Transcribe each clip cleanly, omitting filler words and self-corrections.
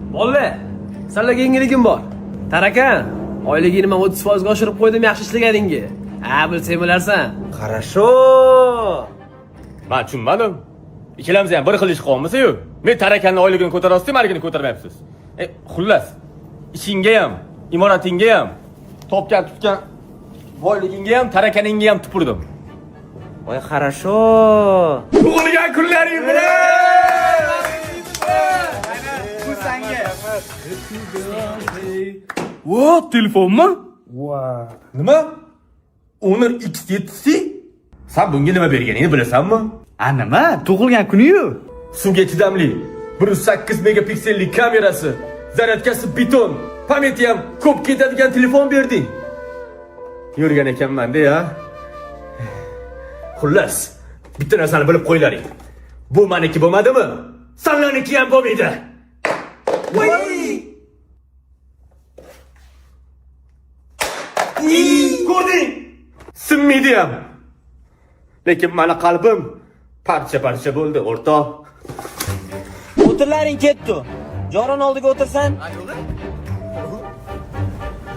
Bolla, senlarga yangiligim bor. Taraka, oyligini men 30% ga oshirib qo'ydim yaxshi ishlaganingga. Ha, bilsang bo'larsan. Хорошо. Men tushunmadim. Ikkalamiz ham bir xil ish qilamiz-ku. Men Tarakanning oyligini ko'tarasiz, menigini ko'tarmayapsiz. Xullas, ishingga ham, imoratingga ham, topgan tutgan boyligingga ham, Tarakaningga ham tupurdim. Voy, хорошо. Tug'ilgan kunlaring bilan! Bu senga. Vo, telefonmi? Voy. Nima? Honor X7C? Sen bunga nima berganingni bilasanmi? Nima? Tug'ilgan kuni-yu. Suvga chidamli 108 megapiksellik kamerasi, zaryadkasi beton, pamyati ham ko'p ketadigan telefon berding. Yurgan ekanman-da ya. Xullas, bitta narsani bilib qo'ylaring. Bu meniki bo'lmadimi? Senlarniki ham bo'lmaydi. Voy! Ko'rding? Sinmaydi ham. Lekin meni qalbim parcha-parcha bo'ldi, o'rtoq. O'tirlaring ketdi. Joron oldiga o'tirsan.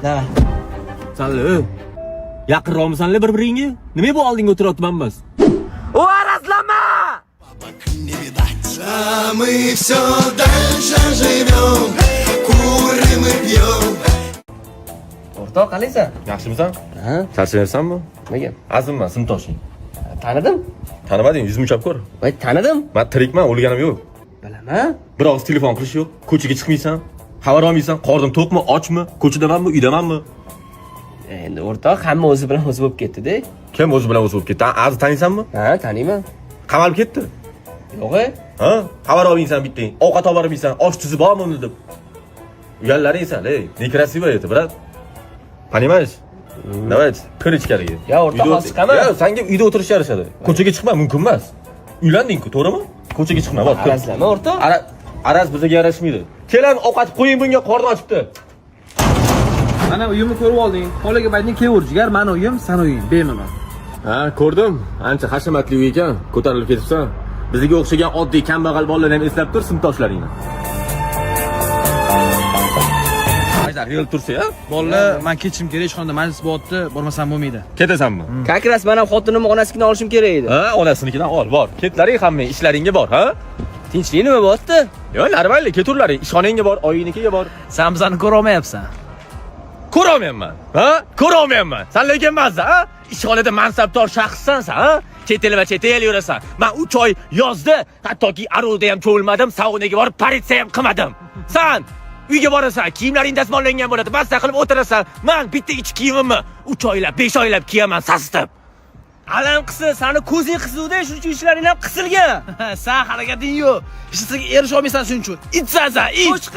Da. Sanli, yaqinroqmisanlar bir-biringga? Nima bu oldinga o'tiryapmanmiz? O, arazlama! Мы все дальше живем, курим и пьем. O'rtoq, qalaysan? Yaxshimisan? Ha? Charchayapsanmi? Nega? Azimman, sinfdoshing. Tanidim. Tanimading, yuzimni chop ko'r. Voy, tanidim. Men tirikman, o'lganim yo'q. Bilaman. Bir og'iz telefon qilish yo'q. Ko'chaga chiqmaysan. Xabar olmaysan. Qornim to'qmi, ochmi, ko'chadamanmi, uydamanmi? Endi o'rtoq, hamma o'zi bilan o'zi bo'lib ketdi-da. Kim o'zi bilan o'zi bo'lib ketdi? Azi taniysanmi? Ha, taniyman. Qamalib ketdi. Yo'q-e? Ha? Xabar olmaysan bitting. Ovqat olib bormaysan. Osh tuzi bormi deb. Uyallaring esa, ey, nekrasiva edi, brat. Понимаешь? Давайте, kir ichkariga. Ya, o'rtoq, hozir chiqaman. Ya, senga uyda o'tirishga yarashadi. Ko'chaga chiqma, mumkin emas. Uylanding-ku, to'g'rimi? Ko'chaga chiqma, bor. Arazlama, o'rtoq. Araz bizga yarashmaydi. Kelam, ovqat qo'ying bunga, qorni ochibdi. Mana uyimni ko'rib olding. Xolaga ayting, kelaver jigar, meni uyim, sen uying, bemalol. Ha, ko'rdim. Ancha hashamatli uy ekan. Ko'tarilib ketibsan. Bizga o'xshagan oddiy kambag'al bolalarni ham eslab tur, sinfdoshlaringni. Aytar, yil tursa, ha? Bolla, men ketishim kerak, hech qanday majlis bo'lyapti, bormasam bo'lmaydi. Ketasanmi? Как раз men ham xotinimni onasinikini olishim kerak edi. Ha, onasinikidan ol, bor. Ketlaring hamma ishlaringga bor, ha? Tinchlik nima bo'lyapti? Yo, narmayli, keturlaring. Ishxonangga bor, oyingnikiga bor. Sen bizani ko'ra olmayapsan. Ko'rolmayapman. Ha? Ko'rolmayapman. Sen lekin mazza, ha? Ishxonada mansabdor shaxssansan, ha? Chet el va chet el yurasan. Men 3 oy yozda, hattoki Aroda ham cho'lmadim, saunaga borib politsiya ham qilmadim. Sen uyga borasan, kiyimlaring dazmollangan bo'ladi, basta qilib o'tirasan. Men bitta ichki kiyimimni 3 oylab, 5 oylab kiyaman sasitib. Alam qilsa, seni ko'zing qisuvda, shuning uchun ishlaring ham qisilgan. Sen harakating yo'q. Ishiga erisha olmaysan shuning uchun. Itsaza,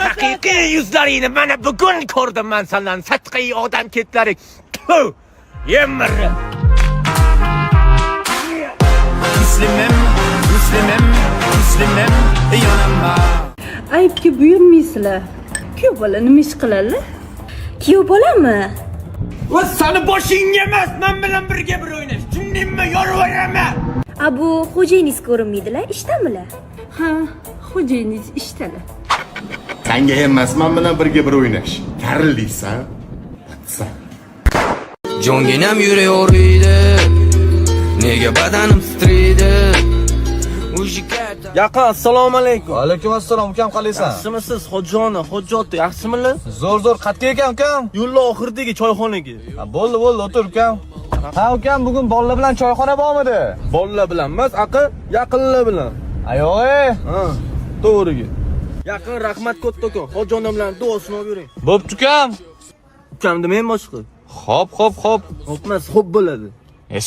haqiqiy yuzlaringni mana bugun ko'rdim men sendan, satqiy odam ketlaring. Tuh! Yemir. Müslümüm, Müslümüm, Müslümüm yanımda. Aybga buyurmaysizlar. Kuyov bola nima ish qiladi? Kuyov bolami? Va seni boshingga emas, men bilan birga bir o'ynash. Tushundingmi? Yorvoraman. Bu xo'jayiningiz ko'rinmaydilar, ishdamilar? Ha, xo'jayiningiz ishdalar. Senga emas, men bilan birga bir o'ynash. Karildiysan. Batsa. Jonginam yuraverdi. Nega badanim titraydi? Yaqin, assalomu alaykum. Alaykum assalom, ukam qalaysan? Yaxshimisiz, Hojjoni, Hojjotni, yaxshimilar? Zo'r qayerga ekan ukam? Yo'lni oxiridagi choyxonaga. Bo'ldi, o'tir ukam. Ha ukam, bugun bolalar bilan choyxona bormidi? Bolalar bilan emas, yaqinlar bilan. Ayo'y. Ha, to'g'riga. Yaqin rahmat kattakon, Hojjoni bilan duosini olib yuring. Bo'pti ukam. Ukam demayman boshqa. Xo'p. Hopmas, xo'p bo'ladi.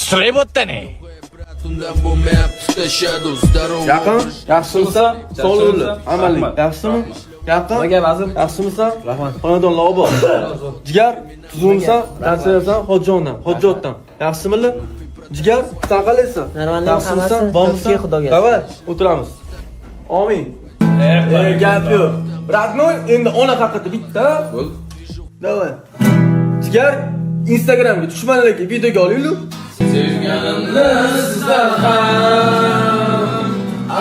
Stray bo'tdani. Yaqin, yaxshimisan? Sog'liqli, amali. Yaxshimi? Yaqin. Nima gap azim? Yaxshimisan? Rahmat. Xonadonlar obod. Jigar, tuzumsan? Yaxshimisan? Hojjondan, Hojjotdan. Yaxshimilar? Jigar, sen qalaysan? Yaxshimisan? Bormisan? Xudoga. Davay, o'tiramiz. Amin. Gap yo'q. Radnoy endi ona haqida bitta. Bo'l. Davay. Jigar, Instagramga dushmanlarga videoga olaylik. Sevganimni sizdan ham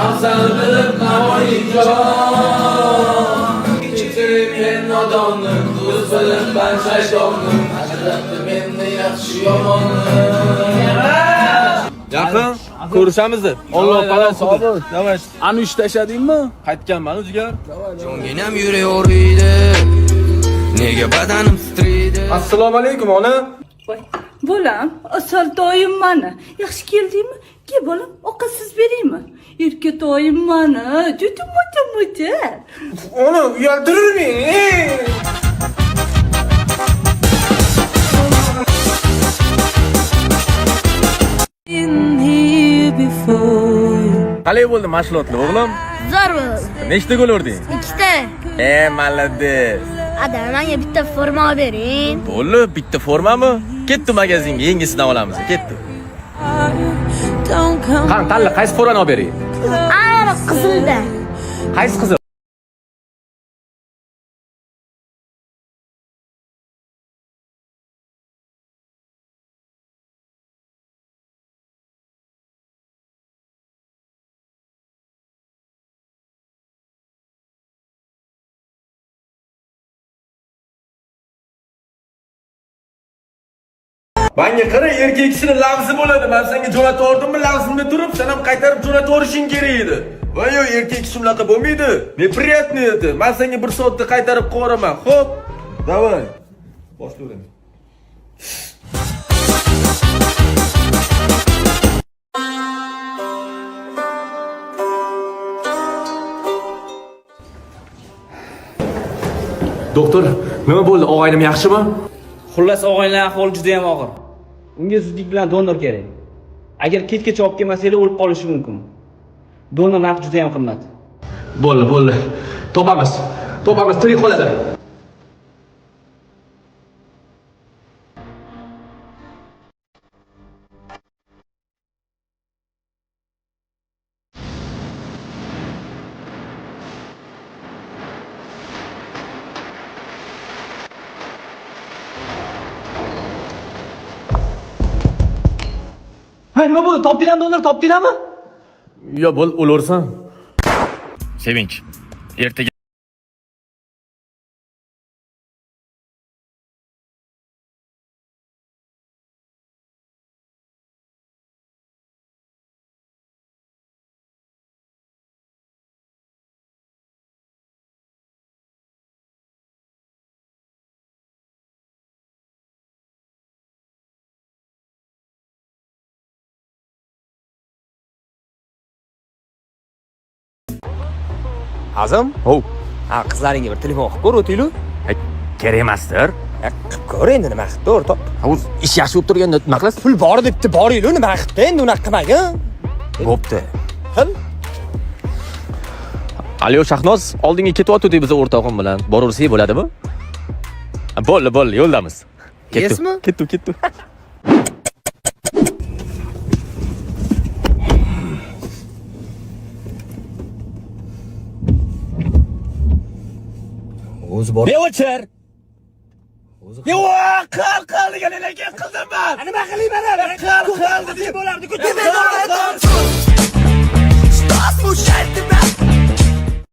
afzal bilib Navoiyjon nodonnim, do'st bilan ben shaytonim, ajratdi meni yaxshi yomonnim. Yaqin ko'rishamiz. Alloh palov qildi. Davay. Ani ishlashadingmi? Qaytganman jigar. Jonginam yurek og'riydi, nega badanim titraydi. Assalomu alaykum ona. Voy, bolam, asaltoyim mani. Yaxshi keldingmi? Ke bolam, ovqatsiz beraymi? Erkatoyim mani, juda muta. Ona uyaltirmang. Qalay bo'ldi mashg'ulotlar o'g'lim? Zo'r bo'ldi. Nechta gol urding? 2ta. Malades. Ada, menga bitta forma olib bering. Bo'ldi, bitta formami? Ketdi magazinga, yengisidan olamiz. Ketdi. Qani, tanla, qaysi formani olib bering? Ana qizilda. Qaysi qizil? Menga qara, erkak kishini lafzi bo'ladi. Men senga jo'natib yordimmi, lafzimda turib, sen ham qaytarib jo'natib yorishing kerak edi. Voy, erkak kishi unaqa bo'lmaydi. Неприятно edi. Men senga 1 soatda qaytarib qo'raman. Xo'p, davay. Boshlaymiz. Doktor, nima bo'ldi? Og'aynim yaxshimi? Xullas og'ayning ahvoli juda ham og'ir. Unga zudlik bilan donor kerak. Agar ketgacha olib kelmasanglar o'lib qolishi mumkin. Donor narxi juda ham qimmat. Bo'ldi. Topamiz, tirik qoladi. Ha, nima bo'ldi? Topdinglarmi donor, topdinglarmi? Yo, bo'l, o'lursan. Sevinch. Ertaga Azam? Hov. Qizlaringga bir telefon qilib ko'r, o'tinglar. kerak emasdir. Qilib ko'r endi nima qilibdi o'rtoq? Hovuz, ish yaxshi bo'lib turganda nima qilasiz? Pul bor debdi, boringlar, nima qilibdi endi unaqa qilmagin. Bo'pti. Qil. Aliyo Shahnoz, oldinga ketyapti biz o'rtog'im bilan. Boraversak bo'ladimi? Bo'ldi, yo'ldamiz. Esmi? Ketdi. O'zi bor. Beo'chir. Yo, qil deganlar keyin qildim men. Nima qilayman? Qil dedi bo'lardi. Ko'chaga.